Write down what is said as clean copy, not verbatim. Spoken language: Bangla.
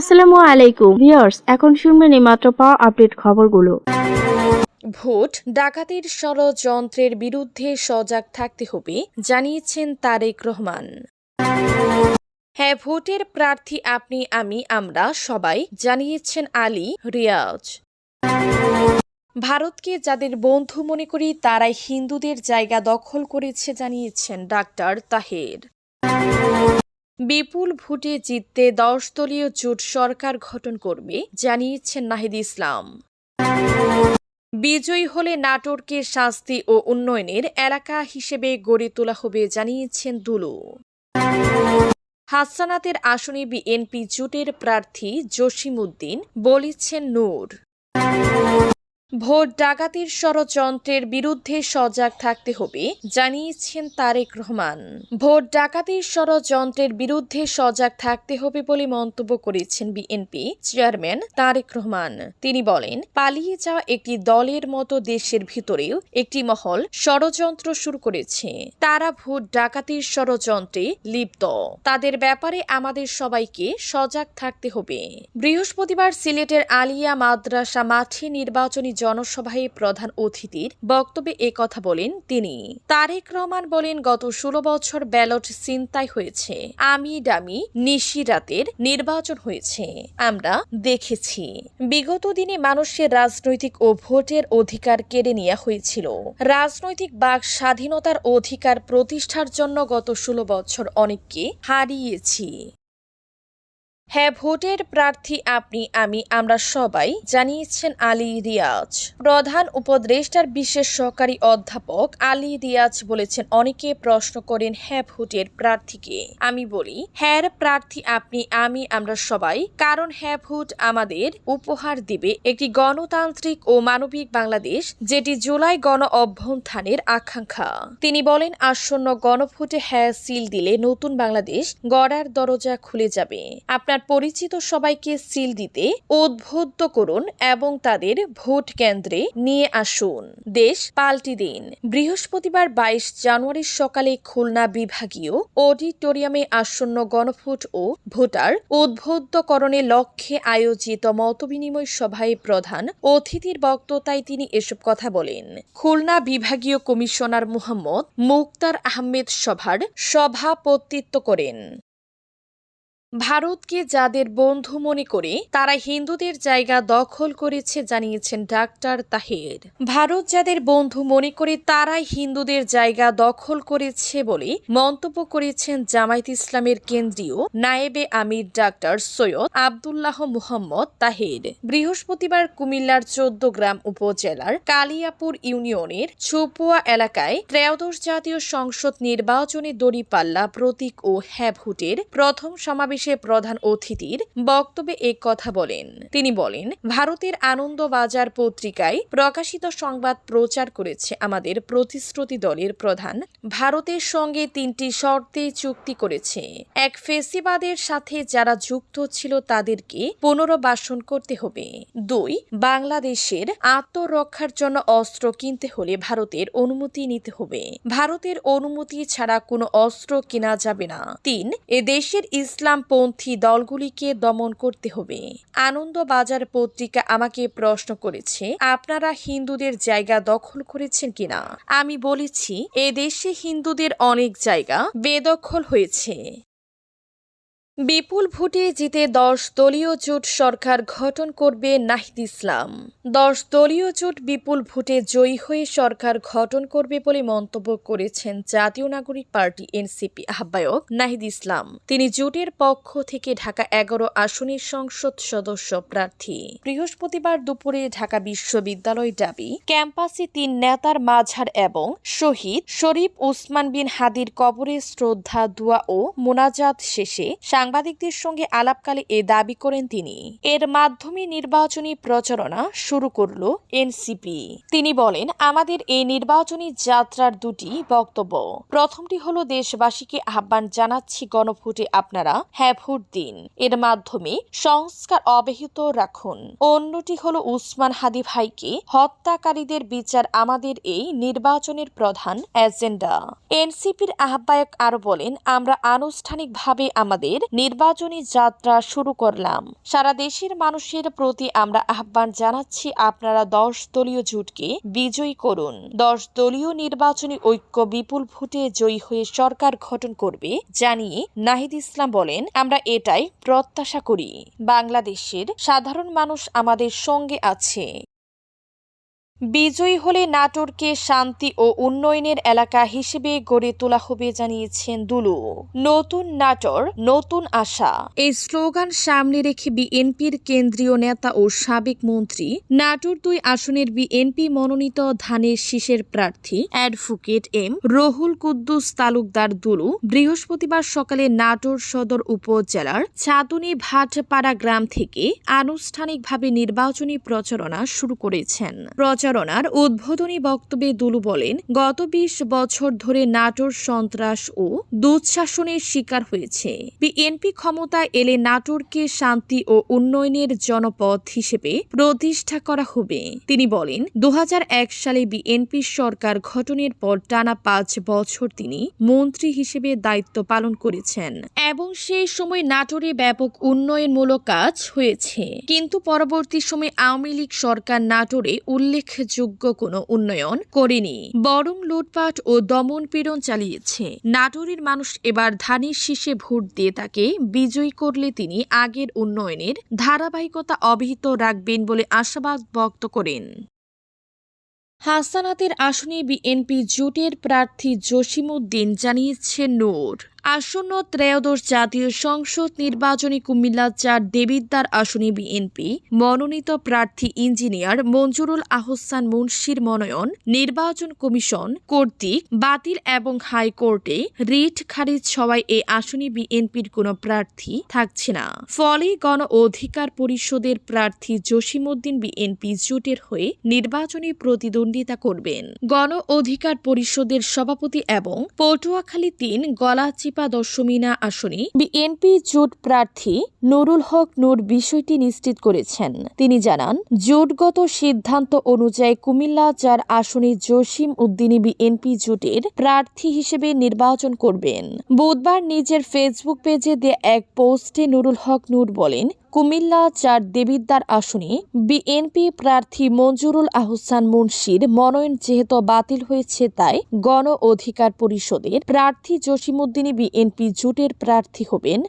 আসসালামু আলাইকুম ভিউয়ার্স, এখন শুনবেন এইমাত্র পাওয়া আপডেট খবরগুলো। ভোট ডাকাতির ষড়যন্ত্রের বিরুদ্ধে সজাগ থাকতে হবে জানিয়েছেন তারেক রহমান। হ্যাঁ, ভোটের প্রার্থী আপনি, আমি, আমরা সবাই জানিয়েছেন আলী রিয়াজ। ভারতকে যাদের বন্ধু মনে করি তারাই হিন্দুদের জায়গা দখল করেছে জানিয়েছেন ডাক্তার তাহের। বিপুল ভোটে জিততে 10 দলীয় জোট সরকার গঠন করবে জানিয়েছেন নাহিদ ইসলাম। বিজয়ী হলে নাটোরকে শাস্তি ও উন্নয়নের এলাকা হিসেবে গড়ে তোলা হবে জানিয়েছেন দুলু। হাসানাতের আসনে বিএনপি জোটের প্রার্থী জসিমউদ্দিন বলেছেন নূর। ভোট ডাকাতির ষড়যন্ত্রের বিরুদ্ধে সজাগ থাকতে হবে জানিয়েছেন তারেক রহমান। ভোট ডাকাতির ষড়যন্ত্রের বিরুদ্ধে সজাগ থাকতে হবে বলে মন্তব্য করেছেন বিএনপি চেয়ারম্যান তারেক রহমান। তিনি বলেন, পালিয়ে যাওয়া একটি দলের মতো দেশের ভিতরেও একটি মহল ষড়যন্ত্র শুরু করেছে। তারা ভোট ডাকাতির ষড়যন্ত্রে লিপ্ত। তাদের ব্যাপারে আমাদের সবাইকে সজাগ থাকতে হবে। বৃহস্পতিবার সিলেটের আলিয়া মাদ্রাসা মাঠে নির্বাচনী জনসভায় প্রধান অতিথির বক্তব্যে একথা বলেন তিনি। তারেক রহমান বলেন, গত 16 বছর ব্যালট ছিনতাই হয়েছে, আমি ডামি নিশিরাতের নির্বাচন হয়েছে, আমরা দেখেছি। বিগত দিনে মানুষের রাজনৈতিক ও ভোটের অধিকার কেড়ে নেওয়া হয়েছিল। রাজনৈতিক বাক স্বাধীনতার অধিকার প্রতিষ্ঠার জন্য গত 16 বছর অনেককে হারিয়েছি। হ্যাঁ, ভোটের প্রার্থী আপনি, আমি, আমরা সবাই জানিয়েছেন আলী রিয়াজ। প্রধান উপদেষ্টার বিশেষ সহকারী অধ্যাপক আলী রিয়াজ বলেছেন, অনেকে প্রশ্ন করেন হ্যাঁ ভোটের প্রার্থীকে। আমি বলি, হ্যাঁ প্রার্থী আপনি, আমি, আমরা সবাই। কারণ হ্যাঁ ভোট আমাদের উপহার দিবে একটি গণতান্ত্রিক ও মানবিক বাংলাদেশ, যেটি জুলাই গণ অভ্যুত্থানের আকাঙ্ক্ষা। তিনি বলেন, আসন্ন গণভোটে হ্যাঁ সিল দিলে নতুন বাংলাদেশ গড়ার দরজা খুলে যাবে। আপনার পরিচিত সবাইকে সিল দিতে উদ্বুদ্ধ করুন এবং তাদের ভোট কেন্দ্রে নিয়ে আসুন। দেশ পাল্টে দিন। বৃহস্পতিবার 22 জানুয়ারি সকালে খুলনা বিভাগীয় অডিটোরিয়ামে আসন্ন গণভোট ও ভোটার উদ্বুদ্ধকরণের লক্ষ্যে আয়োজিত মতবিনিময় সভায় প্রধান অতিথির বক্তব্যে তিনি এসব কথা বলেন। খুলনা বিভাগীয় কমিশনার মুহাম্মদ মুক্তার আহমেদ সভার সভাপতিত্ব করেন। ভারতকে যাদের বন্ধু মনে করে তারা হিন্দুদের জায়গা দখল করেছে জানিয়েছেন ডাক্তার তাহের। ভারত যাদের বন্ধু মনে করে তারাই হিন্দুদের জায়গা দখল করেছে বলে মন্তব্য করেছেন জামায়াত ইসলামের কেন্দ্রীয় নায়েবে আমির ডাক্তার সৈয়দ আব্দুল্লাহ মুহাম্মদ তাহের। বৃহস্পতিবার কুমিল্লার 14 গ্রাম উপজেলার কালিয়াপুর ইউনিয়নের ছুপুয়া এলাকায় 13শ জাতীয় সংসদ নির্বাচনে দড়িপাল্লা প্রতীক ও হ্যাঁ ভোটের প্রথম সমাবেশ প্রধান অতিথির বক্তব্যে এক কথা বলেন। তিনি বলেন, ভারতের আনন্দবাজার পত্রিকায় প্রকাশিত সংবাদ প্রচার করেছে আমাদের প্রতিশ্রুতি দলের প্রধান ভারতের সঙ্গে 3টি শর্তে চুক্তি করেছে। এক, ফেসিবাদের সাথে যারা যুক্ত ছিল তাদেরকে পুনর্বাসন করতে হবে। 2, বাংলাদেশের আত্মরক্ষার জন্য অস্ত্র কিনতে হলে ভারতের অনুমতি নিতে হবে। ভারতের অনুমতি ছাড়া কোনো অস্ত্র কেনা যাবে না। 3, এ দেশের ইসলামপন্থী দলগুলিকে দমন করতে হবে। আনন্দবাজার পত্রিকা আমাকে প্রশ্ন করেছে, আপনারা হিন্দুদের জায়গা দখল করেছেন কিনা। আমি বলেছি, এ দেশে হিন্দুদের অনেক জায়গা বেদখল হয়েছে। বিপুল ভোটে জিতে 10 দলীয় জোট সরকার গঠন করবে নাহিদ ইসলাম। 10 দলীয় জোট বিপুল ভোটে জয়ী হয়ে সরকার গঠন করবে বলে মন্তব্য করেছেন জাতীয় নাগরিক পার্টি এনসিপি আহ্বায়ক নাহিদ ইসলাম। তিনি জোটের পক্ষ থেকে ঢাকা 11 আসনের সংসদ সদস্য প্রার্থী। বৃহস্পতিবার দুপুরে ঢাকা বিশ্ববিদ্যালয় ডাবি ক্যাম্পাসে 3 নেতার মাঝার এবং শহীদ শরীফ ওসমান বিন হাদির কবরে শ্রদ্ধা, দোয়া ও মোনাজাত শেষে সাংবাদিকদের সঙ্গে আলাপকালে এ দাবি করেন তিনি। এর মাধ্যমে নির্বাচনী প্রচারণা শুরু করল এনসিপি। তিনি বলেন, আমাদের এই নির্বাচনী যাত্রার 2টি বক্তব্য। প্রথমটি হলো, দেশবাসীকে আহ্বান জানাচ্ছি গণভোটে আপনারা হ্যাঁ ভোট দিন, এর মাধ্যমে সংস্কার অব্যাহত রাখুন। অন্যটি হলো, উসমান হাদি ভাইকে হত্যাকারীদের বিচার আমাদের এই নির্বাচনের প্রধান এজেন্ডা। এনসিপির আহ্বায়ক আরো বলেন, আমরা আনুষ্ঠানিকভাবে আমাদের নির্বাচনী যাত্রা শুরু করলাম। সারা দেশের মানুষের প্রতি আমরা আহ্বান জানাচ্ছি, আপনারা 10 দলীয় জোটকে বিজয়ী করুন। 10 দলীয় নির্বাচনী ঐক্য বিপুল ভোটে জয়ী হয়ে সরকার গঠন করবে জানিয়ে নাহিদ ইসলাম বলেন, আমরা এটাই প্রত্যাশা করি। বাংলাদেশের সাধারণ মানুষ আমাদের সঙ্গে আছে। বিজয়ী হলে নাটোরকে শান্তি ও উন্নয়নের এলাকা হিসেবে গড়ে তোলা হবে জানিয়েছেন দুলু। নতুন নাটোর, নতুন আশা, এই স্লোগান সামনে রেখে বিএনপির কেন্দ্রীয় নেতা ও সাবেক মন্ত্রী নাটোর 2 আসনের বিএনপি মনোনীত ধানের শীষের প্রার্থী অ্যাডভোকেট এম রহুল কুদ্দুস তালুকদার দুলু বৃহস্পতিবার সকালে নাটোর সদর উপজেলার ছাতুনি ভাটপাড়া গ্রাম থেকে আনুষ্ঠানিকভাবে নির্বাচনী প্রচারণা শুরু করেছেন। প্রচারণার উদ্বোধনী বক্তব্যে দুলু বলেন, গত 20 বছর ধরে নাটোর সন্ত্রাস ও দুঃশাসনের শিকার হয়েছে। বিএনপি ক্ষমতায় এলে নাটোরকে শান্তি ও উন্নয়নের জনপদ হিসেবে প্রতিষ্ঠা করা হবে। তিনি বলেন, 2001 সালে বিএনপি সরকার গঠনের পর টানা 5 বছর তিনি মন্ত্রী হিসেবে দায়িত্ব পালন করেছেন এবং সেই সময় নাটোরে ব্যাপক উন্নয়নমূলক কাজ হয়েছে। কিন্তু পরবর্তী সময়ে আওয়ামী লীগ সরকার নাটোরে উল্লেখযোগ্য কোনো উন্নয়ন করেনি, বরং লুটপাট ও দমন-পীড়ন চালিয়েছে। নাটোরের মানুষ এবার ধানের শীষে ভোট দিয়ে তাকে বিজয়ী করলে তিনি আগের উন্নয়নের ধারাবাহিকতা অব্যাহত রাখবেন বলে আশাবাদ ব্যক্ত করেন। হাসানাতের আসনে বিএনপি জোটের প্রার্থী জসিমউদ্দিন জানিয়েছেন নূর। আসন্ন ত্রয়োদশ জাতীয় সংসদ নির্বাচনে কুমিল্লা 4 দেবিদ্বার আসনে বিএনপি মনোনীত প্রার্থী ইঞ্জিনিয়ার মঞ্জুরুল আহসান মুন্সির মনোনয়ন নির্বাচন কমিশন কর্তৃক বাতিল এবং হাইকোর্টে রিট খারিজ হওয়ায় এই আসনে বিএনপির কোনো প্রার্থী থাকছে না। ফলে গণ অধিকার পরিষদের প্রার্থী জসিমউদ্দিন বিএনপি জোটের হয়ে নির্বাচনে প্রতিদ্বন্দ্বিতা করবেন। গণ অধিকার পরিষদের সভাপতি এবং পটুয়াখালী 3 গলাচিপা দশমিনা আসনে বিএনপি জোট প্রার্থী নুরুল হক নূর বিষয়টি নিশ্চিত করেছেন। তিনি জানান, জোটগত সিদ্ধান্ত অনুযায়ী কুমিল্লা 4 আসনে জসিমউদ্দিন বিএনপি জোটের প্রার্থী হিসেবে নির্বাচন করবেন। বুধবার নিজের ফেসবুক পেজে দেয়া এক পোস্টে নুরুল হক নূর বলেন, কুমিল্লা 4 দেবিদ্বার আসনে বিএনপি প্রার্থী মঞ্জুরুল আহসান মুন্সির মনোনয়ন যেহেতু বাতিল হয়েছে, তাই গণ অধিকার পরিষদের প্রার্থী জসিমউদ্দিন বিএনপি জোটের প্রার্থী হবেন।